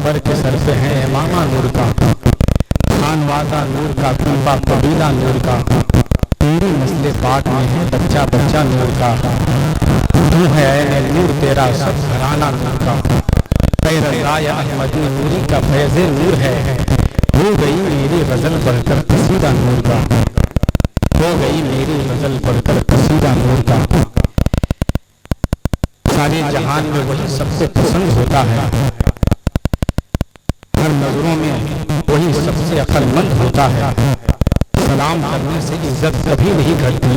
पैगंबर के सर पे है इमामा नूर का, खानवादा नूर का, कुंबा कबीला नूर का, तेरी नस्ल पाक में है बच्चा बच्चा नूर का। तू है ऐन नूर तेरा सब घराना नूर का, रज़ाए अहमदी नूरी का फैज़े नूर है। हो गई मेरी गज़ल पढ़कर कसीदा नूर का, हो गई मेरी गज़ल पढ़कर कसीदा नूर का। सारे जहान में वही सबसे पसंद होता है, हर नजरों में वही सबसे अक्लमंद होता है। सलाम करने से इज्जत कभी नहीं घटती,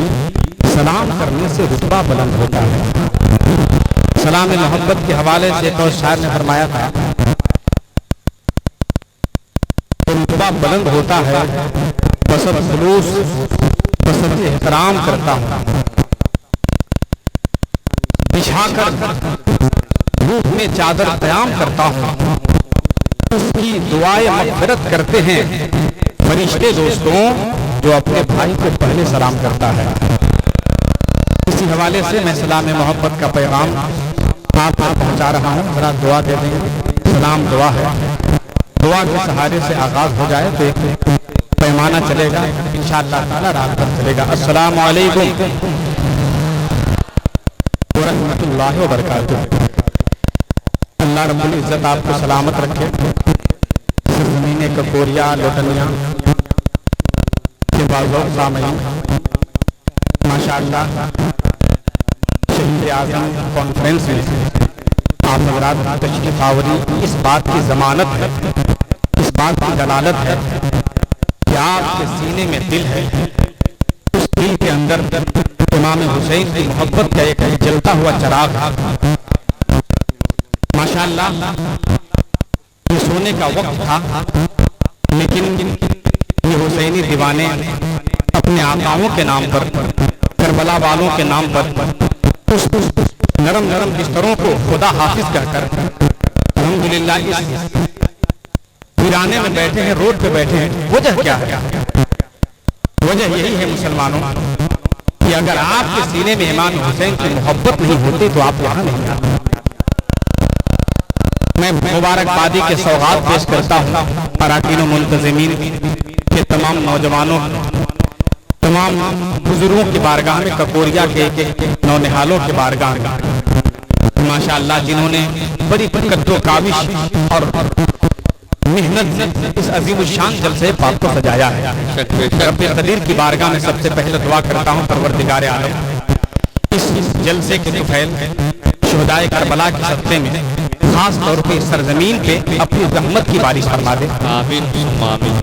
सलाम करने से रुतबा बुलंद होता है। सलाम मोहब्बत के हवाले से तो शायर ने फरमाया था, तो रुतबा बुलंद होता है, बसर खुलूस बसर एहतराम करता हूँ। बिछाकर रूह में चादर क़याम करता हूँ, उसकी दुआएं मग़फ़िरत करते हैं फरिश्ते दोस्तों, जो अपने भाई को पहले सलाम करता है। इसी हवाले से मैं सलाम मोहब्बत का पैगाम आप तक पहुंचा रहा हूँ। जरा दुआ दे देंगे। सलाम दुआ है, दुआ के सहारे से आगाज हो जाए तो एक पैमाना चलेगा, इंशाअल्लाह ताला रात भर चलेगा। अस्सलामु अलैकुम व रहमतुल्लाहि व बरकातुहू। अल्लाह रब्बुल इज्जत आपको सलामत रखे। ज़मीने ककोरिया लोटनिया के बाज़ो सामईन माशाअल्लाह शहीद आज़म कॉन्फ्रेंस में आप हज़रात तशरीफ़ आवरी इस बात की ज़मानत है, इस बात की दलालत है कि आपके सीने में दिल है। उस दिल के अंदर इमाम हुसैन की मोहब्बत का एक जलता हुआ चिराग है। माशाअल्लाह ये सोने का वक्त था, लेकिन ये हुसैनी दीवाने अपने आकाओं के नाम पर, करबला वालों के नाम पर उस नरम नरम बिस्तरों को खुदा हाफिज कहकर अल्हम्दुलिल्लाह इस वीराने में बैठे हैं, रोड पे बैठे हैं। वजह क्या है? वजह यही है मुसलमानों कि अगर आपके सीने में इमाम हुसैन की मोहब्बत नहीं होती तो आप यहाँ नहीं आते। मैं मुबारकबादी के सौगात पेश करता हूँ अराकीन मुंतज़िमीन के तमाम नौजवानों, तमाम बुजुर्गों की बारगाह में, ककोरिया के नौनिहालों की बारगाह में माशाअल्लाह, जिन्होंने बड़ी कद्दो काविश और मेहनत से इस अजीम शान जलसे पाक को सजाया है। रब्बे कदीर की बारगाह में सबसे पहले दुआ करता हूँ, परवरदिगार आलम इस जलसे के तुफैल शुहदाए करबला के सदक़े में खास तौर पे सरजमीन पे अपनी रहमत की बारिश फरमा दे।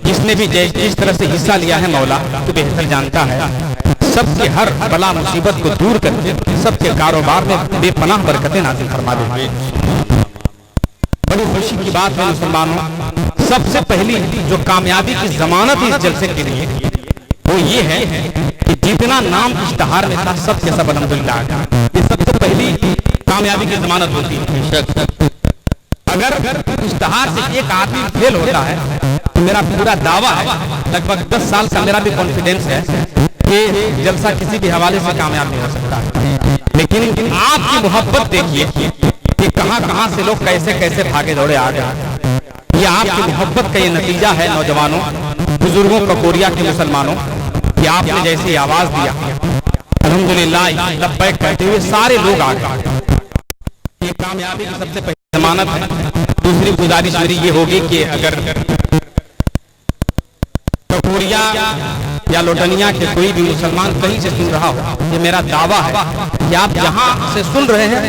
जिसने भी जिस तरह से हिस्सा लिया है मौला तो बेहतर जानता है, सबके हर बला मुसीबत को दूर करके सबके कारोबार में बेपनाह बरकतें नाज़िल फरमा दे। बड़ी खुशी की बात है मुसलमानों, सबसे पहली जो कामयाबी की जमानत इस जलसे के लिए वो ये है कि जितना नाम इश्तहार में था सबके सब अल्हम्दुलिल्लाह, ये सबसे पहली कामयाबी की जमानत होती है। अगर इश्तहार से एक आदमी फेल होता है तो मेरा पूरा दावा है, लगभग 10 साल का मेरा भी कॉन्फिडेंस है कि जलसा किसी भी हवाले से कामयाब नहीं हो सकता। लेकिन आपकी मोहब्बत देखिए कि कहां कहां से लोग कैसे कैसे भागे दौड़े आ गए। ये आपकी मोहब्बत का ये नतीजा है नौजवानों, बुजुर्गों, ककोरिया के मुसलमानों, कि आपने जैसी आवाज दिया अल्हम्दुलिल्लाह लब्बैक कहते हुए सारे लोग आ गए। ये कामयाबी की सबसे पहली जमानत है। दूसरी गुजारिश मेरी ये होगी कि अगर ककोरिया या लोटनिया के कोई भी मुसलमान कहीं से सुन रहा हो, ये मेरा दावा है कि आप जहां से सुन रहे हैं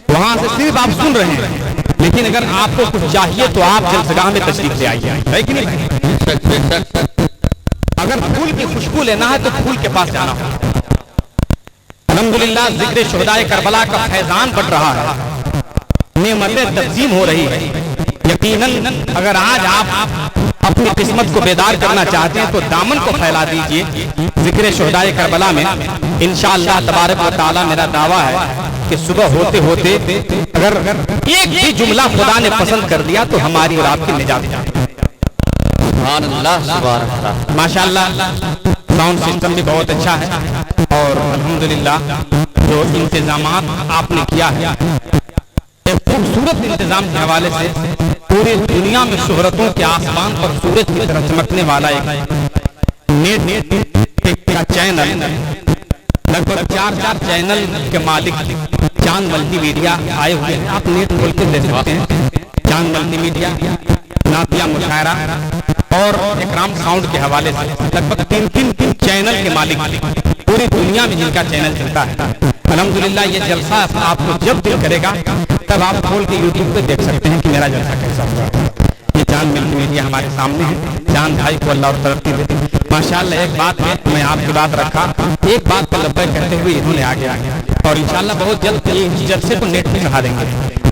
वहां से सिर्फ आप सुन रहे हैं, लेकिन अगर आपको कुछ चाहिए तो आप जलसगाह में तशरीफ ले आइए, है कि नहीं? अगर फूल की खुशबू लेना है तो फूल के पास जाना होगा। अल्हम्दुलिल्लाह जिक्र शुहदाए करबला का फैजान बढ़ रहा है, नेमतें तक़सीम हो रही है। यकीनन अगर आज आप अपनी किस्मत को बेदार करना चाहते हैं तो दामन को फैला दीजिए जिक्र शुहदाए करबला में। इंशाअल्लाह तबारक व तआला मेरा दावा है कि सुबह होते होते अगर एक भी जुमला खुदा ने पसंद कर दिया तो हमारी और आपकी निजात है। माशाअल्लाह साउंड सिस्टम भी बहुत अच्छा है और अल्हम्दुलिल्लाह जो इंतजामात आपने किया है खूबसूरत इंतजाम के हवाले से पूरी दुनिया में शोहरतों के आसमान पर सूरज की तरह चमकने वाला एक नेट का चैनल, लगभग 4 चैनल के मालिक चांद मल्टीमीडिया आए हुए हैं। आप नेट खोल के देख सकते हैं। चांद मल्टीमीडिया, नातिया मुशायरा और इकराम साउंड के हवाले से लगभग 3 चैनल के मालिक पूरी दुनिया में जिनका चैनल चलता है। अल्हम्दुलिल्लाह ये जलसा आपको जब दिल करेगा तब आप खोल के यूट्यूब पे देख सकते हैं कि मेरा जलसा कैसा हुआ। ये चांद मल्टीमीडिया हमारे सामने है। चांद भाई को अल्लाह और तरक्की दे। माशाअल्लाह एक बात है, मैं आपकी बात रखा, एक बात पर लब्बैक कहते हुए इन्होंने आगे और इंशाअल्लाह बहुत जल्द ये जलसे को नेट पे चढ़ा देंगे।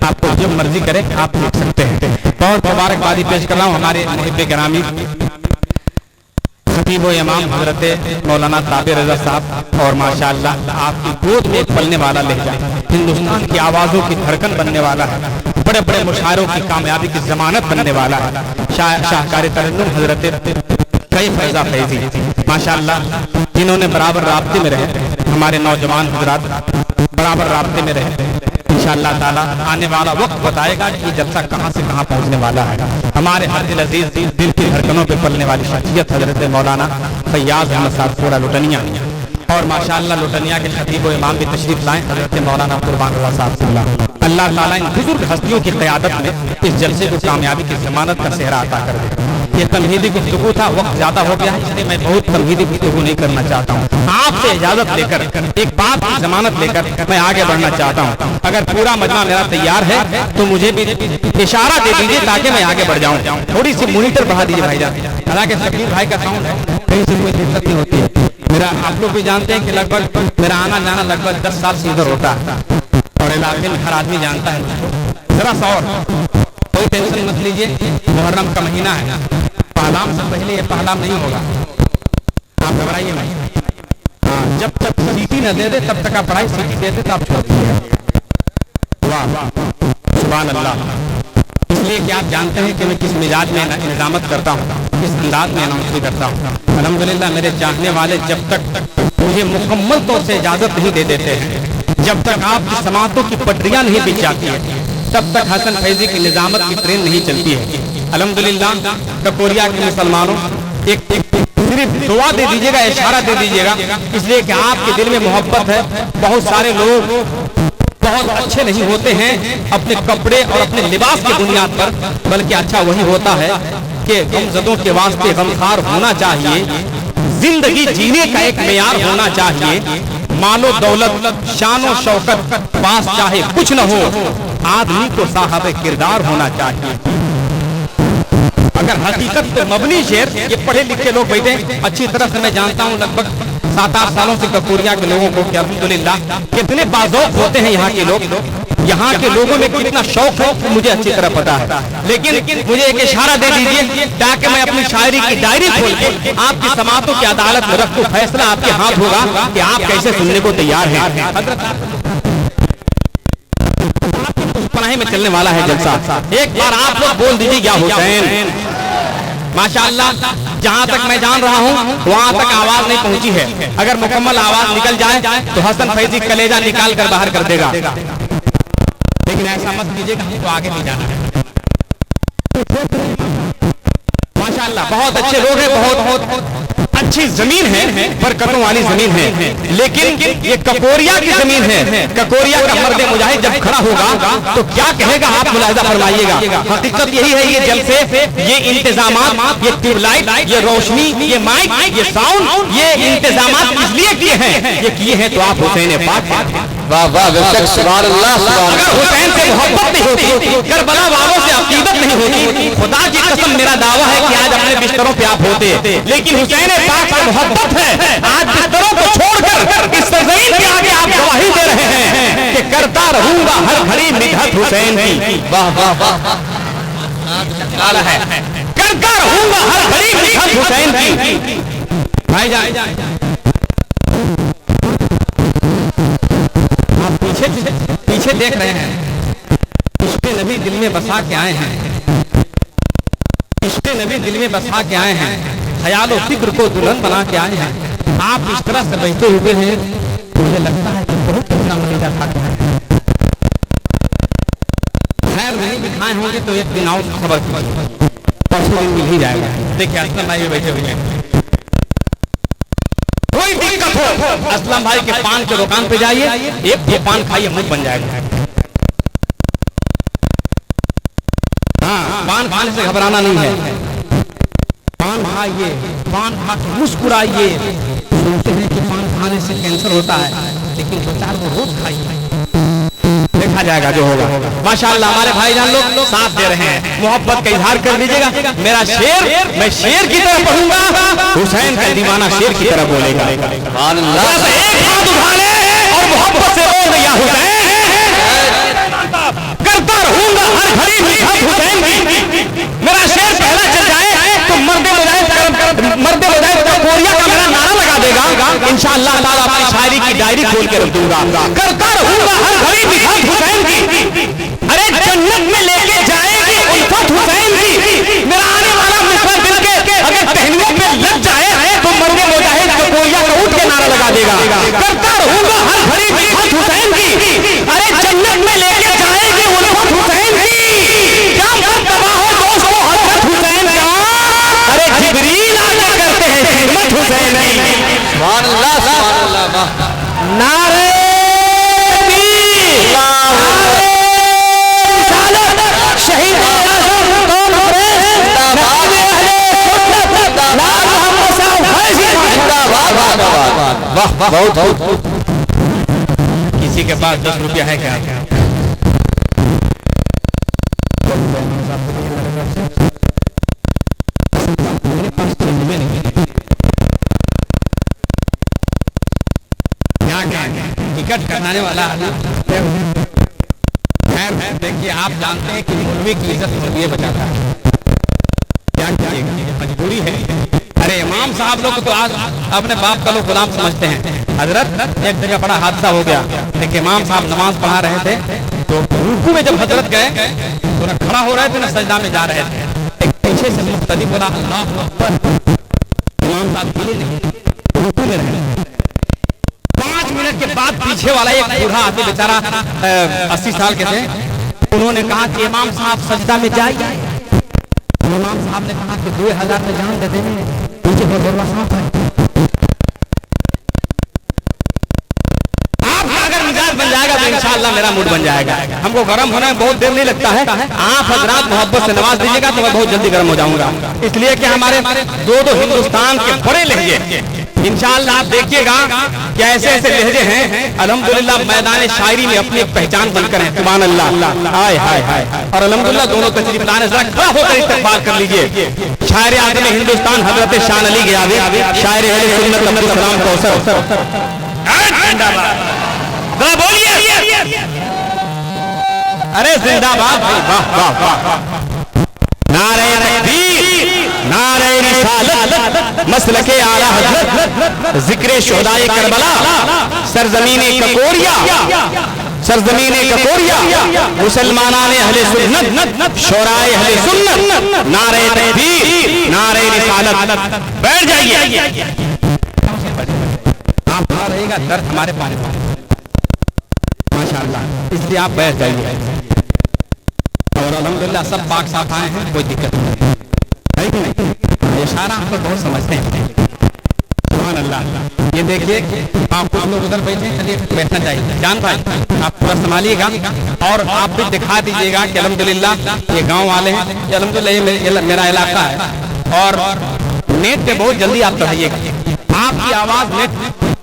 आपको जब मर्जी करे आप देख सकते हैं। बहुत मुबारकबादी पेश कर रहा हूँ हमारे मुहिब्बे गिरामी खतीब व इमाम हजरत मौलाना ताबिर रजा साहब, और माशाअल्लाह आपकी गोद में एक पलने वाला लहजा, हिंदुस्तान की आवाज़ों की धड़कन बनने वाला है, बड़े बड़े मुशायरों की कामयाबी की जमानत बनने वाला है, शाहकार तरन्नुम हजरत कई फैजा फैजी माशाअल्लाह, जिन्होंने बराबर राब्ते में रहे, हमारे नौजवान हजरात बराबर राब्ते में रहे। इंशाअल्लाह ताला आने वाला वक्त बताएगा कि जलसा कहां से कहां पहुंचने वाला है। हमारे हर दिल अजीज दिल की धड़कनों पे पलने वाली शख्सियत हजरत मौलाना फैयाज अहमद साहब पूरा लुटनिया, और माशाअल्लाह लुटनिया के खतीब व इमाम भी तशरीफ लाएं हजरत मौलाना कुर्बान रज़ा साहब। अल्लाह ताला इन बुजुर्ग हस्तियों की क़यादत में इस जलसे को कामयाबी की जमानत का सेहरा अता कर दे। ये तमहीदी गुफ्तगू था, वक्त ज्यादा हो गया है इसलिए मैं बहुत तमहीदी गुफ्तगू नहीं करना चाहता हूँ। आपसे इजाजत लेकर एक बात की जमानत लेकर मैं आगे बढ़ना चाहता हूँ। अगर पूरा मजमा मेरा तैयार है तो मुझे भी इशारा दे दीजिए ताकि मैं आगे बढ़ जाऊँ। थोड़ी सी मॉनिटर बढ़ा दीजिए भाईजान, हालांकि शकील भाई का साउंड है, कहीं से कोई दिक्कत नहीं होती है। मेरा आप लोग भी जानते हैं कि लगभग मेरा आना जाना लगभग 10 साल से इधर होता है और इलाके में हर आदमी जानता है। जरा सा और कोई टेंशन मत लीजिए, मुहर्रम का महीना है, पहलाम से पहले ये पहलाम नहीं होगा, आप घबराइए नहीं। हाँ, जब तक सीटी न दे दे तब तक आप पढ़ाई, सीटी दे दे तो आप छोड़ दीजिए। वाह सुभान अल्लाह। इसलिए कि आप जानते हैं कि मैं किस मिजाज में निजामत करता हूँ, किस अंदाज में अनाउंस करता हूँ। अल्हम्दुलिल्लाह मेरे चाहने वाले जब तक मुझे मुकम्मल तौर से इजाजत नहीं दे देते हैं, जब तक आपकी समातों की पटरियां नहीं बिछ जाती है, तब तक हसन फैजी की निजामत की ट्रेन नहीं चलती है। अल्हम्दुलिल्लाह ककोरिया के मुसलमानों एक सिर्फ दुआ दे दीजिएगा, इशारा दे दीजिएगा, इसलिए कि आपके दिल में मोहब्बत है। बहुत सारे लोग बहुत अच्छे नहीं होते हैं अपने कपड़े और अपने लिबास की बुनियाद पर, बल्कि अच्छा वही होता है कि गमज़दों के वास्ते गमखार होना चाहिए, जिंदगी जीने का एक मेयार होना चाहिए, मालो दौलत शानो शौकत पास चाहे कुछ न हो, आदमी को साहब किरदार होना चाहिए। अगर हकीकत पे मबनी शेर, ये पढ़े लिखे लोग बैठे अच्छी तरह से मैं जानता हूँ, लगभग 7-8 सालों से ककोरिया के लोगों को अल्हम्दुलिल्लाह कितने बाज़ौक़ होते हैं यहाँ के लोग, यहाँ के लोगों में कितना शौक है मुझे अच्छी तरह पता है। लेकिन मुझे एक इशारा दे दीजिए ताकि मैं अपनी शायरी की डायरी खोल के आपकी समातों की अदालत में रखूं, फैसला आपके हाथ होगा कि आप कैसे सुनने को तैयार हैं। पनाहे में चलने वाला है जलसा, एक बार आप लोग बोल दीजिए या हुसैन। माशाअल्लाह जहां तक मैं जान रहा हूं वहां तक आवाज नहीं पहुंची है। अगर मुकम्मल आवाज निकल जाए तो हसन फैजी कलेजा निकाल कर बाहर कर देगा, लेकिन ऐसा मत कीजिएगा, हमको आगे नहीं जाना है। माशाअल्लाह बहुत अच्छे लोग हैं, बहुत अच्छी जमीन है, बरकतों वाली जमीन है, लेकिन ये ककोरिया की जमीन है। ककोरिया का मर्द मुजाहिद जब खड़ा होगा तो क्या कहेगा आप मुलाहिजा फरमाइएगा। हकीकत यही है, ये जलसे, ये इंतजामात, ये ट्यूबलाइट, ये रोशनी, ये माइक, ये साउंड, ये इंतजामात इसलिए किए हैं, ये किए हैं तो आप हुसैन पाक हैं। वाह वाह बेशक, सुभान अल्लाह। अगर हुसैन से मोहब्बत नहीं होती, करबला वालों से अकीदत नहीं होती, खुदा की कसम मेरा दावा है कि आज अपने बिस्तरों पे आप होते। लेकिन हुसैन पाक से मोहब्बत है, आज बिस्तरों को छोड़कर इस सरज़मीन के आगे आप गवाही दे रहे हैं कि करता रहूंगा हर घड़ी मिन्नत हुसैन की। वाह वाह वाह, है करता रहूंगा हर घड़ी मिन्नत हुसैन की। भाईजान आप पीछे देख रहे हैं, इश्क़े नबी दिल में बसा के आए हैं, इश्क़े नबी दिल में बसा के आए हैं, ख्याल और फिक्र को दुल्हन बना के आए हैं। आप इस तरह से बैठे हुए हैं, मुझे लगता है कि बहुत अच्छा मरीजा खाते हैं। खैर नहीं भी खाए होंगे तो एक दिन आओ खबर कीजिए, परसों दिन मिल ही जाएगा। देखिए असलम भाई भी बैठे हुए हैं, कोई दिक्कत हो असलम भाई के पान के दुकान पे जाइए, एक पान खाइए मुंह बन जाएगा। हाँ, पान खाने से घबराना नहीं है, पान खाइए, पान खा के मुस्कुराइए। सुनते हैं कि पान खाने से कैंसर होता है, लेकिन 2-4 को रोज खाइए, देखा जाएगा जो होगा। माशाअल्लाह हमारे भाईजान लोग साथ दे रहे हैं, मोहब्बत का इजहार कर दीजिएगा। मेरा शेर मैं शेर की तरह पढ़ूंगा, हुसैन का दीवाना शेर की तरह बोलेगा। एक हाथ उठा ले और मोहब्बत से बोल दिया, हुसैन करता रहूंगा हर घड़ी मिन्नत हुसैन की। मेरा शेर पहला चल जाए तो मर्दे बजाए कोरिया का मेरा नारा लगा देगा। इंशाअल्लाह ताला अपनी शायरी की डायरी खोल के रख दूंगा, करता रहूंगा हर घड़ी मिन्नत हुसैन की। अरे जन्नत में लेके जाएगी उल्फत हुसैन की। मेरा आने वाला मिसरा दिल के अगर टहनियों पे लग जाए तो मर्दे मुजाहिद को कोरिया का उठ के नारा लगा देगा, करता रहूंगा हर घड़ी मिन्नत हुसैन की। अरे जन्नत में लेके जाएगी उल्फत हुसैन की। क्या मर्तबा हो दोस्तों हजरत हुसैन का, अरे जिब्रील आके करते हैं खिदमत हुसैन की। सुभान अल्लाह, सुभान अल्लाह। नारे वाह बहुत किसी के पास 10 रुपया है क्या? मेरे पास तो नहीं, क्या टिकट करने वाला खैर देखिए, आप जानते हैं कि मौलवी की इज्जत मौलवी बचाता है, क्या कीजिएगा, मजबूरी है। अरे इमाम साहब लोग तो आज अपने बाप का लोग गुलाम समझते हैं। हजरत एक जगह बड़ा हादसा हो गया, देखिए इमाम साहब नमाज पढ़ा रहे थे तो रुकू में जब हजरत गए तो ना खड़ा हो रहे थे ना सजदा में जा रहे थे, एक पीछे से मुक्तदी बोला अल्लाहु अकबर, इमाम साहब हिले नहीं, रुकू में रहे। 5 मिनट के बाद पीछे वाला एक बूढ़ा आदमी बेचारा 80 साल के थे, उन्होंने कहा कि इमाम साहब सजदा में जाइए। इमाम साहब ने कहा कि 2000 में जान दे देंगे, पीछे बहुत बड़ा सांप है। आपका अगर मिजाज बन जाएगा तो इंशाअल्लाह मेरा मूड बन जाएगा। हमको गर्म होने में बहुत देर नहीं लगता है, आप हजरात मोहब्बत से नवाज दीजिएगा तो मैं बहुत जल्दी गर्म हो जाऊंगा। इसलिए कि हमारे दो हिंदुस्तान के बड़े लहजे इंशाअल्लाह आप देखिएगा कि ऐसे ऐसे लहजे हैं अल्हम्दुलिल्लाह मैदान शायरी में अपनी एक पहचान बनकर हैं। सुभान अल्लाह, हाय हाय हाय। और अल्हम्दुलिल्लाह दोनों तशरीफ लाने जरा खड़ा होकर इस्तकबाल कर लीजिए। शायर आज़म हिंदुस्तान हजरत शान अली गियावी, शायर अहले सुन्नत अब्दुल सलाम कौसर, जरा बोलिए अरे जिंदाबाद, वाह वाह वाह। नारे तकबीर, नारे रिसालत, मसलके आला हज़रत, जिक्र शुहदाए करबला, सरजमीने ककोरिया, सरजमीने ककोरिया, मुसलमानाने अहले सुन्नत, शोराए अहले सुन्नत, नारे तकबीर, नारे रिसालत। बैठ जाइए, आप वहां रहेगा दर्द हमारे पाने माशाअल्लाह, इसलिए आप बैठ जाइए। और अल्हम्दुलिल्लाह सब पाक साफ आए हैं, कोई दिक्कत नहीं है कि नहीं? इशारा हम लोग बहुत समझते हैं। सुभान अल्लाह। ये देखिए आप लोग उधर बैठे, चलिए बैठना चाहिए। जान भाई आप पूरा संभालिएगा और आप भी दिखा दीजिएगा कि अल्हम्दुलिल्लाह ये गांव वाले हैं, अल्हम्दुलिल्लाह ये मेरा इलाका है। और नेट पे बहुत जल्दी आप चढ़ाइएगा, आपकी आवाज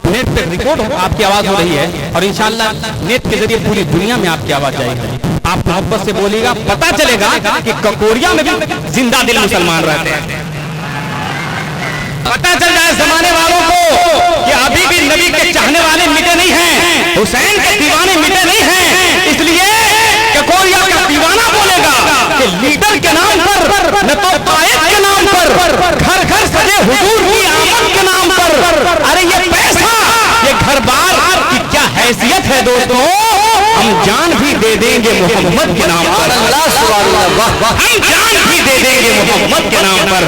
नेट पे रिकॉर्ड हो, आपकी आवाज हो रही है और इंशाअल्लाह नेट के जरिए पूरी दुनिया में आपकी आवाज जाएगी। आप मोहब्बत से बोलिएगा, पता चलेगा कि ककोरिया में भी जिंदा दिल मुसलमान रहते हैं। पता चल जाए जमाने वालों को कि अभी भी नबी के चाहने वाले मिटे नहीं हैं, हुसैन के दीवाने मिटे नहीं हैं। इसलिए ककोरिया का दीवाना बोलेगा कि लीडर के नाम पर, न तो कायद के नाम पर, घर घर सजे हुजूर की आमद के नाम पर। अरे ये पैसा, ये घर बार की क्या हैसियत है दोस्तों, हम जान भी दे देंगे मोहम्मद के नाम पर। हम जान भी दे देंगे मोहम्मद के नाम पर।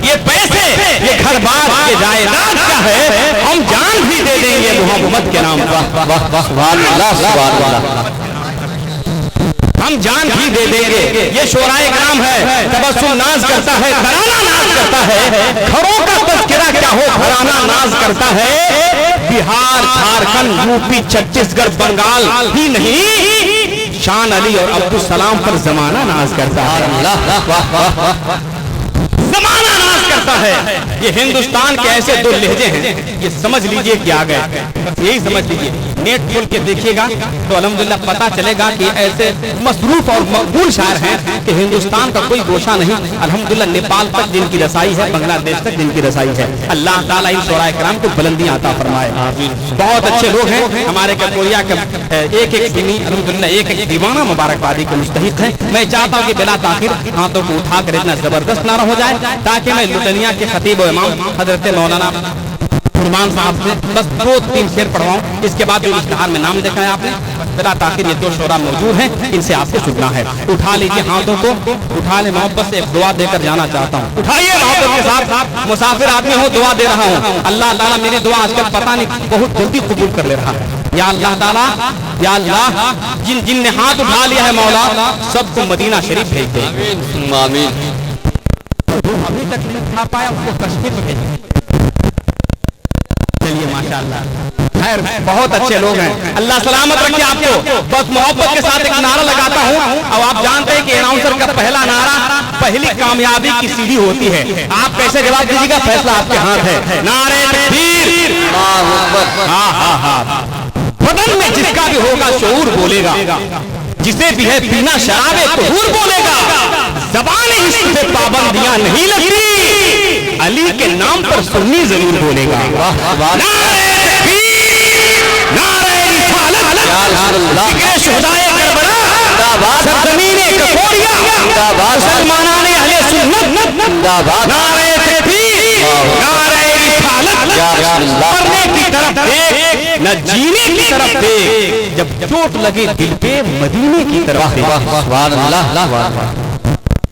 ये पैसे, ये घर बार, ये जायदाद क्या है, हम जान भी दे देंगे मोहम्मद के नाम पर। सुभान अल्लाह, सुभान अल्लाह। हम जान भी दे देंगे। ये शोराए कराम है, तबस्सुम नाज करता है, घराना नाज करता है। घरों का तज़किरा क्या हो, घराना नाज करता है। बिहार, झारखंड, यूपी, छत्तीसगढ़, बंगाल ही नहीं, शान अली और अब्दुल सलाम पर जमाना नाज करता है। जमाना नाज करता है। ये हिंदुस्तान के ऐसे दो लहजे हैं, ये समझ लीजिए कि आ गए, यही समझ लीजिए। नेट खोल के देखिएगा तो अल्हम्दुलिल्लाह पता चलेगा कि ऐसे मसरूफ और मकबूल शायर हैं कि हिंदुस्तान का कोई गोशा नहीं। अल्हम्दुलिल्लाह नेपाल तक जिनकी रसाई है, बांग्लादेश तक जिनकी रसाई है। अल्लाह ताला इन शोराए कराम को बुलंदी अता फरमाए। बहुत अच्छे लोग हैं हमारे ककोरिया के, एक एक दिनी अल्हम्दुलिल्लाह एक एक दीवाना मुबारकबादी के मुस्तहिक हैं। मैं चाहता हूँ कि बिला ताखिर हाथों को उठाकर इतना जबरदस्त नारा हो जाए ताकि मैं लुधियाना के खतीब और इमाम हजरत मौलाना फुरमान साहब से बस 2-3 शेर पढ़वाऊं। इसके बाद जो इश्तिहार में नाम देखा है आपने, बिला ताखिर ये दो शोरा मौजूद हैं, इनसे आपसे सुनना है। उठा लीजिए हाथों को, उठा ले मोहब्बत से एक दुआ देकर जाना चाहता हूँ। उठाइए मोहब्बत के साथ, मुसाफिर आदमी हो, दुआ दे रहा हूँ। अल्लाह ताला मेरी दुआ आजकल पता नहीं बहुत जल्दी कबूल कर ले रहा है। या अल्लाह ताला, या अल्लाह, जिन जिन ने हाथ उठा लिया है मौला, सबको मदीना शरीफ भेज दे। आमीन। अभी तक नहीं उठा पाया उसको कश्मीर में भेज। चलिए माशाअल्लाह, खैर बहुत अच्छे लोग हैं, अल्लाह सलामत रखे आपको। बस मोहब्बत के साथ एक नारा लगाता हूँ। अब आप जानते हैं कि अनाउंसर का पहला नारा पहली कामयाबी की सीढ़ी होती है। आप कैसे जवाब दीजिएगा, फैसला आपके हाथ है। नारे तकबीर, हाँ हाँ हाँ। बदन में जिसका भी होगा शऊर बोलेगा, जिसे भी है पीना शराबे तहूर बोलेगा। ज़बान इश्क पे पाबंदियां नहीं लगती, अली के नाम पर सुन्नी जरूर बोलेगा। नारे तकबीर, नारे रिसालत, शुहदाए करबला, सरजमीने ककोरिया, मुसलमानाने अहले सुन्नत। नारे तकबीर, नारे रिसालत, मरने की तरफ देख, न जीने की तरफ देख, जब चोट लगे दिल पे मदीने की तरफ देख।